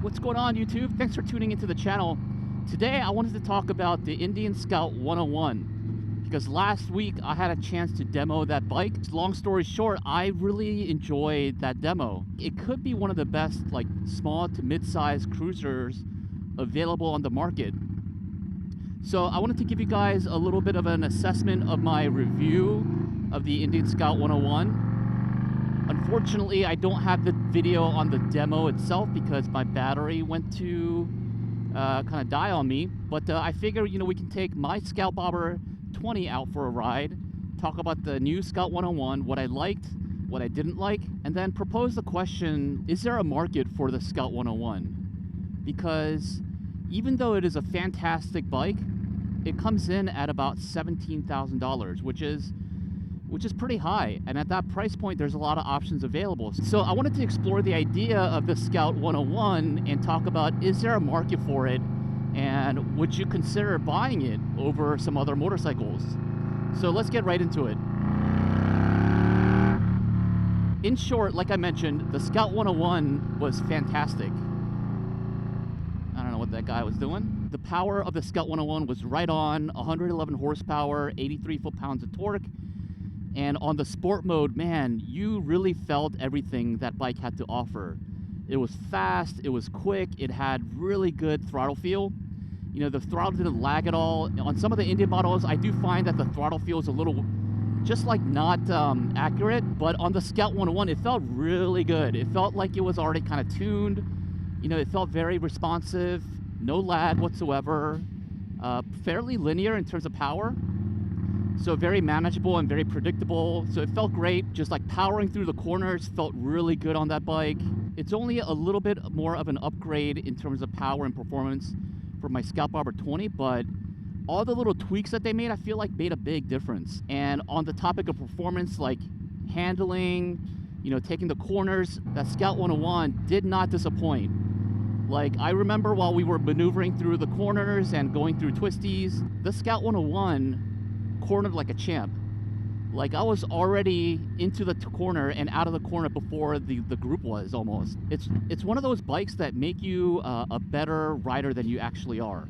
What's going on, YouTube? Thanks for tuning into the channel. Today I wanted to talk about the Indian Scout 101 because last week I had a chance to demo that bike. Long story short, I really enjoyed that demo. It could be one of the best like small to mid-size cruisers available on the market. So I wanted to give you guys a little bit of an assessment of my review of the Indian Scout 101. Unfortunately, I don't have the video on the demo itself because my battery went to kind of die on me. But I figure, we can take my Scout Bobber 20 out for a ride, talk about the new Scout 101, what I liked, what I didn't like, and then propose the question, is there a market for the Scout 101? Because even though it is a fantastic bike, it comes in at about $17,000, which is pretty high, and at that price point there's a lot of options available. So I wanted to explore the idea of the Scout 101 and talk about, is there a market for it, and would you consider buying it over some other motorcycles? So let's get right into it. In short, like I mentioned, the Scout 101 was fantastic. I don't know what that guy was doing. The power of the Scout 101 was right on, 111 horsepower, 83 foot-pounds of torque. And on the sport mode, man, you really felt everything that bike had to offer. It was fast, it was quick, it had really good throttle feel. The throttle didn't lag at all. On some of the Indian models, I do find that the throttle feels a little, just like not accurate, but on the Scout 101, it felt really good. It felt like it was already kind of tuned. It felt very responsive, no lag whatsoever, fairly linear in terms of power. So very manageable and very predictable. So it felt great. Just like powering through the corners felt really good on that bike. It's only a little bit more of an upgrade in terms of power and performance for my Scout Bobber 20, but all the little tweaks that they made, I feel like made a big difference. And on the topic of performance, like handling, taking the corners, that Scout 101 did not disappoint. Like, I remember while we were maneuvering through the corners and going through twisties, the Scout 101 cornered like a champ. Like, I was already into the corner and out of the corner before the group was, almost. It's one of those bikes that make you a better rider than you actually are.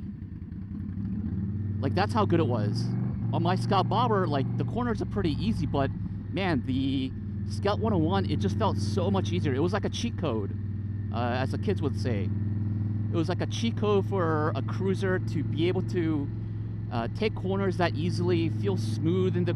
Like, that's how good it was. On my Scout Bobber, like, the corners are pretty easy, but man, the Scout 101, it just felt so much easier. It was like a cheat code, as the kids would say. It was like a cheat code for a cruiser to be able to take corners that easily, feel smooth in the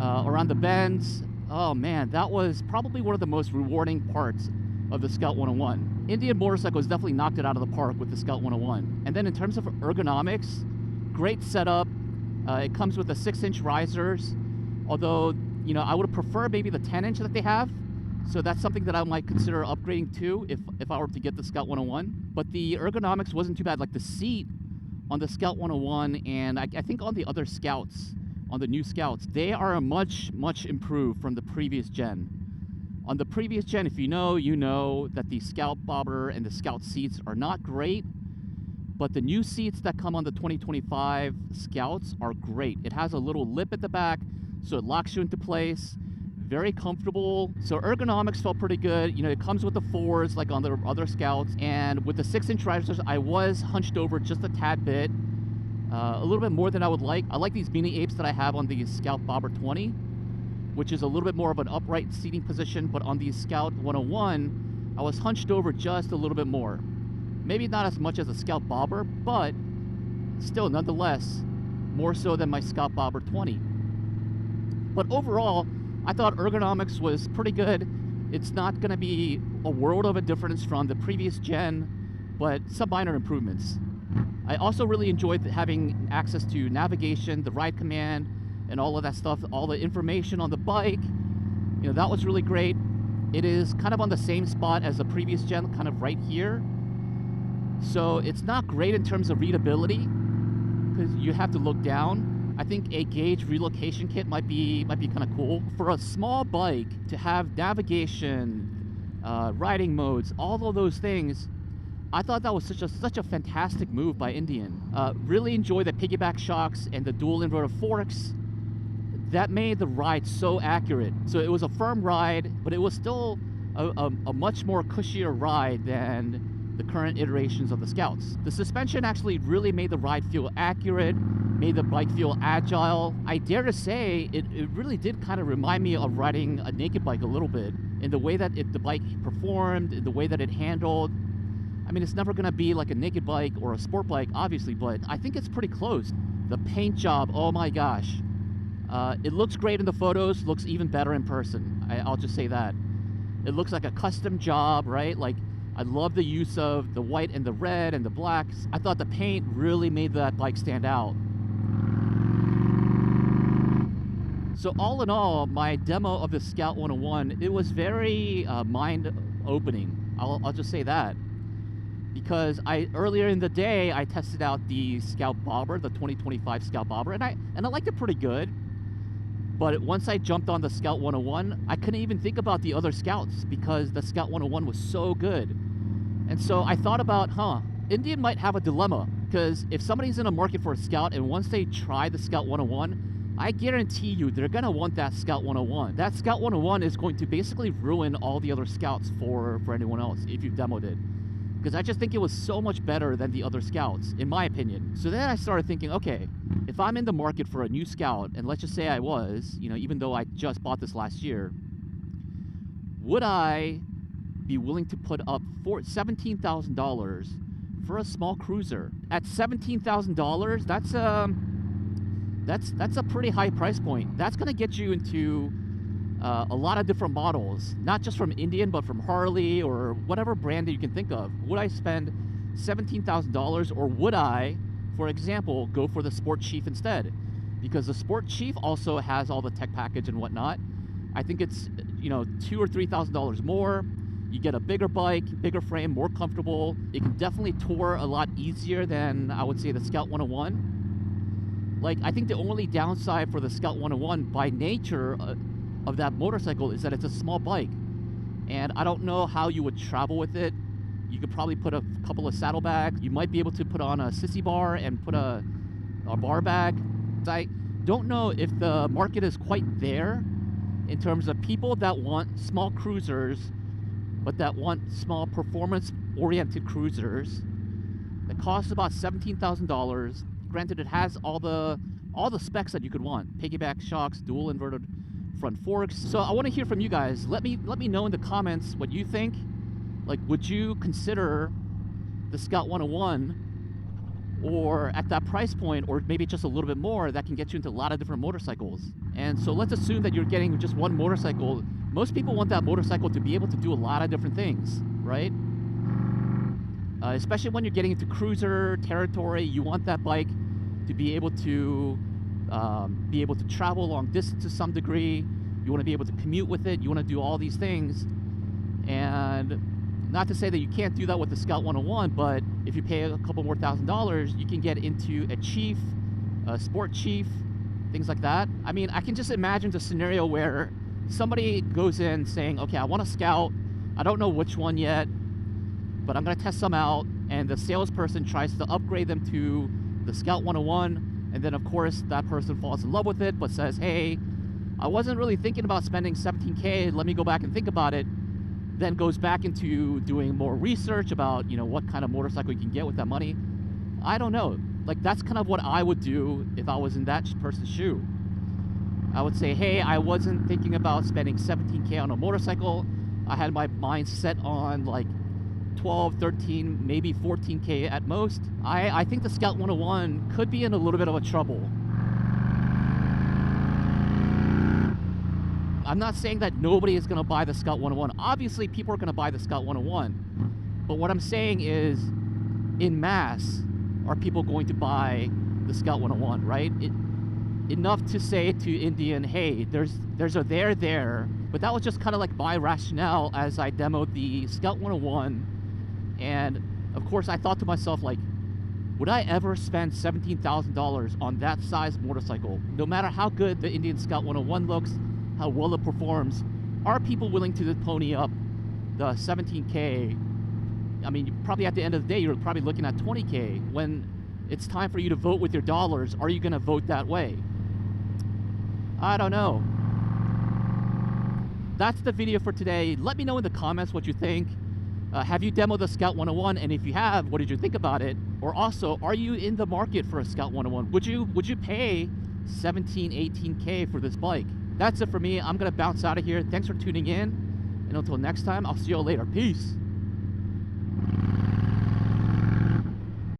around the bends. Oh man, that was probably one of the most rewarding parts of the Scout 101. Indian Motorcycles definitely knocked it out of the park with the Scout 101. And then in terms of ergonomics, great setup. It comes with the 6-inch risers, although I would prefer maybe the 10-inch that they have. So that's something that I might consider upgrading to if I were to get the Scout 101. But the ergonomics wasn't too bad. Like the seat on the Scout 101 and I think on the other Scouts, on the new Scouts, they are much improved from the previous gen. On the previous gen, if you know that the Scout Bobber and the Scout seats are not great, but the new seats that come on the 2025 Scouts are great. It has a little lip at the back, so it locks you into place. Very comfortable. So ergonomics felt pretty good. It comes with the 4s like on the other Scouts, and with the 6-inch risers, I was hunched over just a tad bit, a little bit more than I would like. I like these Mini Apes that I have on the Scout Bobber 20, which is a little bit more of an upright seating position, but on the Scout 101, I was hunched over just a little bit more. Maybe not as much as a Scout Bobber, but still, nonetheless, more so than my Scout Bobber 20. But overall, I thought ergonomics was pretty good. It's not going to be a world of a difference from the previous gen, but some minor improvements. I also really enjoyed having access to navigation, the ride command, and all of that stuff, all the information on the bike. That was really great. It is kind of on the same spot as the previous gen, kind of right here. So it's not great in terms of readability because you have to look down. I think a gauge relocation kit might be kind of cool. For a small bike to have navigation, riding modes, all of those things, I thought that was such a fantastic move by Indian. Really enjoyed the piggyback shocks and the dual inverted forks. That made the ride so accurate. So it was a firm ride, but it was still a much more cushier ride than the current iterations of the Scouts. The suspension actually really made the ride feel accurate, made the bike feel agile. I dare to say it really did kind of remind me of riding a naked bike a little bit, in the way that the bike performed, in the way that it handled. I mean, it's never going to be like a naked bike or a sport bike, obviously, but I think it's pretty close. The paint job, oh my gosh. It looks great in the photos, looks even better in person. I'll just say that. It looks like a custom job, right? Like, I love the use of the white and the red and the blacks. I thought the paint really made that bike stand out. So all in all, my demo of the Scout 101, it was very mind-opening. I'll just say that. Because earlier in the day, I tested out the Scout Bobber, the 2025 Scout Bobber, and I liked it pretty good. But once I jumped on the Scout 101, I couldn't even think about the other Scouts because the Scout 101 was so good. And so I thought about, Indian might have a dilemma, because if somebody's in a market for a Scout and once they try the Scout 101, I guarantee you they're going to want that Scout 101. That Scout 101 is going to basically ruin all the other Scouts for anyone else if you've demoed it. Because I just think it was so much better than the other Scouts, in my opinion. So then I started thinking, okay, if I'm in the market for a new Scout, and let's just say I was, even though I just bought this last year, would I be willing to put up $17,000 for a small cruiser? At $17,000, that's a pretty high price point. That's going to get you into a lot of different models, not just from Indian, but from Harley or whatever brand that you can think of. Would I spend $17,000, or would I, for example, go for the Sport Chief instead? Because the Sport Chief also has all the tech package and whatnot. I think it's, $2,000 or $3,000 more. You get a bigger bike, bigger frame, more comfortable. It can definitely tour a lot easier than, I would say, the Scout 101. Like, I think the only downside for the Scout 101 by nature of that motorcycle is that it's a small bike, and I don't know how you would travel with it. You could probably put a couple of saddlebags. You might be able to put on a sissy bar and put a bar bag. I don't know if the market is quite there in terms of people that want small cruisers, but that want small performance-oriented cruisers that cost about $17,000. Granted, it has all the specs that you could want: piggyback shocks, dual inverted front forks. So I want to hear from you guys. Let me know in the comments what you think. Like, would you consider the Scout 101, or at that price point, or maybe just a little bit more, that can get you into a lot of different motorcycles? And so let's assume that you're getting just one motorcycle. Most people want that motorcycle to be able to do a lot of different things, right? Especially when you're getting into cruiser territory, you want that bike to be able to travel long distance to some degree. You want to be able to commute with it. You want to do all these things. And not to say that you can't do that with the Scout 101, but if you pay a couple more $1,000s, you can get into a Chief, a Sport Chief, things like that. I mean, I can just imagine the scenario where somebody goes in saying, okay, I want a Scout. I don't know which one yet, but I'm going to test some out. And the salesperson tries to upgrade them to the Scout 101. And then, of course, that person falls in love with it, but says, hey, I wasn't really thinking about spending $17K. Let me go back and think about it. Then goes back into doing more research about, what kind of motorcycle you can get with that money. I don't know. Like, that's kind of what I would do if I was in that person's shoe. I would say, hey, I wasn't thinking about spending $17K on a motorcycle. I had my mind set on, like, 12, 13, maybe 14K at most. I think the Scout 101 could be in a little bit of a trouble. I'm not saying that nobody is going to buy the Scout 101. Obviously, people are going to buy the Scout 101. But what I'm saying is, in mass, are people going to buy the Scout 101, right? Enough to say to Indian, hey, there's a there, but that was just kind of like my rationale as I demoed the Scout 101. And of course, I thought to myself, like, would I ever spend $17,000 on that size motorcycle? No matter how good the Indian Scout 101 looks, how well it performs, are people willing to pony up the $17K? I mean, probably at the end of the day, you're probably looking at $20K. When it's time for you to vote with your dollars, are you going to vote that way? I don't know. That's the video for today. Let me know in the comments what you think. Have you demoed the Scout 101? And if you have, what did you think about it? Or also, are you in the market for a Scout 101? Would you pay 17, 18K for this bike? That's it for me. I'm gonna bounce out of here. Thanks for tuning in. And until next time, I'll see you all later. Peace.